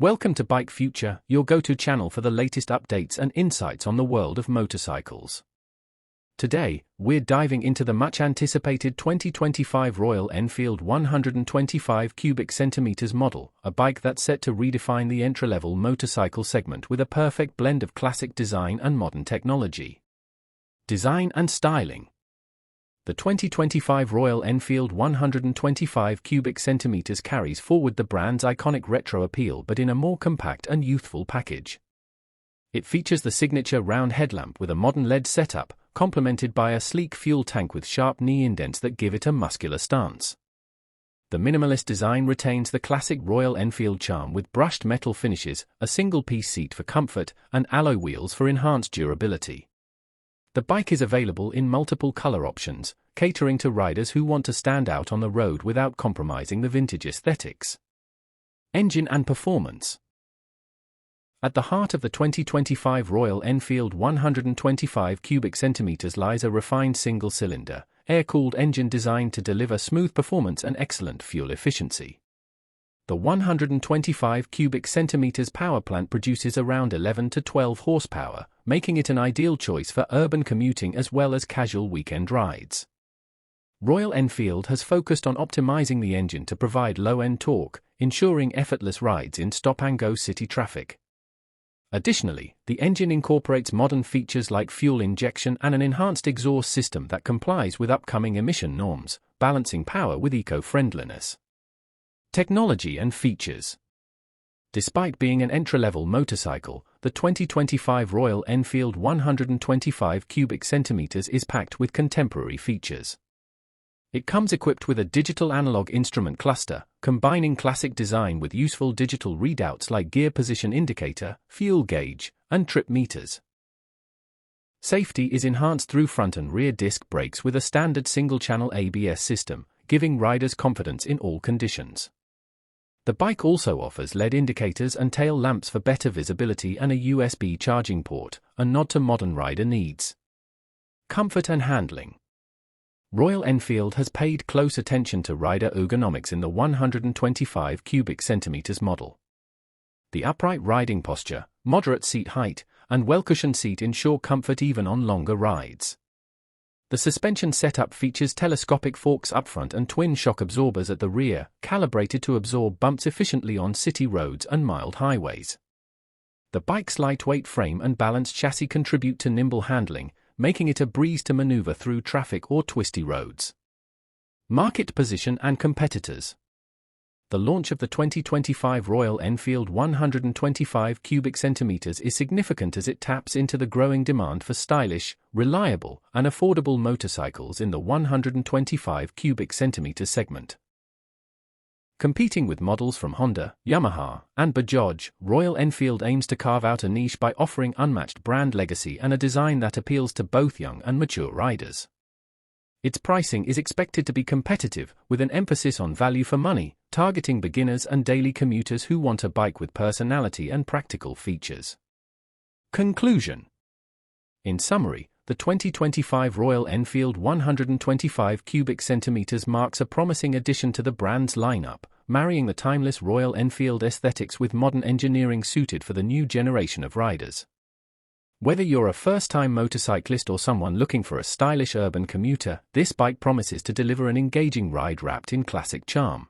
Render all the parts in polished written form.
Welcome to Bike Future, your go-to channel for the latest updates and insights on the world of motorcycles. Today, we're diving into the much-anticipated 2025 Royal Enfield 125 cubic centimeters model, a bike that's set to redefine the entry-level motorcycle segment with a perfect blend of classic design and modern technology. Design and styling. The 2025 Royal Enfield 125 cubic centimeters carries forward the brand's iconic retro appeal but in a more compact and youthful package. It features the signature round headlamp with a modern LED setup, complemented by a sleek fuel tank with sharp knee indents that give it a muscular stance. The minimalist design retains the classic Royal Enfield charm with brushed metal finishes, a single-piece seat for comfort, and alloy wheels for enhanced durability. The bike is available in multiple color options, catering to riders who want to stand out on the road without compromising the vintage aesthetics. Engine and performance. At the heart of the 2025 Royal Enfield 125 cubic centimeters lies a refined single-cylinder, air-cooled engine designed to deliver smooth performance and excellent fuel efficiency. The 125 cubic centimeters power plant produces around 11 to 12 horsepower, making it an ideal choice for urban commuting as well as casual weekend rides. Royal Enfield has focused on optimizing the engine to provide low-end torque, ensuring effortless rides in stop-and-go city traffic. Additionally, the engine incorporates modern features like fuel injection and an enhanced exhaust system that complies with upcoming emission norms, balancing power with eco-friendliness. Technology and features. Despite being an entry-level motorcycle, the 2025 Royal Enfield 125 cubic centimeters is packed with contemporary features. It comes equipped with a digital analog instrument cluster, combining classic design with useful digital readouts like gear position indicator, fuel gauge, and trip meters. Safety is enhanced through front and rear disc brakes with a standard single-channel ABS system, giving riders confidence in all conditions. The bike also offers LED indicators and tail lamps for better visibility and a USB charging port, a nod to modern rider needs. Comfort and handling. Royal Enfield has paid close attention to rider ergonomics in the 125 cubic centimeters model. The upright riding posture, moderate seat height, and well-cushioned seat ensure comfort even on longer rides. The suspension setup features telescopic forks up front and twin shock absorbers at the rear, calibrated to absorb bumps efficiently on city roads and mild highways. The bike's lightweight frame and balanced chassis contribute to nimble handling, making it a breeze to maneuver through traffic or twisty roads. Market position and competitors. The launch of the 2025 Royal Enfield 125 cubic centimeters is significant as it taps into the growing demand for stylish, reliable, and affordable motorcycles in the 125 cubic centimeters segment. Competing with models from Honda, Yamaha, and Bajaj, Royal Enfield aims to carve out a niche by offering unmatched brand legacy and a design that appeals to both young and mature riders. Its pricing is expected to be competitive, with an emphasis on value for money, targeting beginners and daily commuters who want a bike with personality and practical features. Conclusion. In summary, the 2025 Royal Enfield 125 cubic centimeters marks a promising addition to the brand's lineup, marrying the timeless Royal Enfield aesthetics with modern engineering suited for the new generation of riders. Whether you're a first-time motorcyclist or someone looking for a stylish urban commuter, this bike promises to deliver an engaging ride wrapped in classic charm.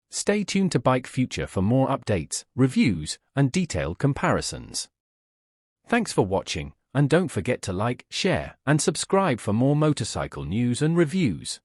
Stay tuned to Bike Future for more updates, reviews, and detailed comparisons. Thanks for watching, and don't forget to like, share, and subscribe for more motorcycle news and reviews.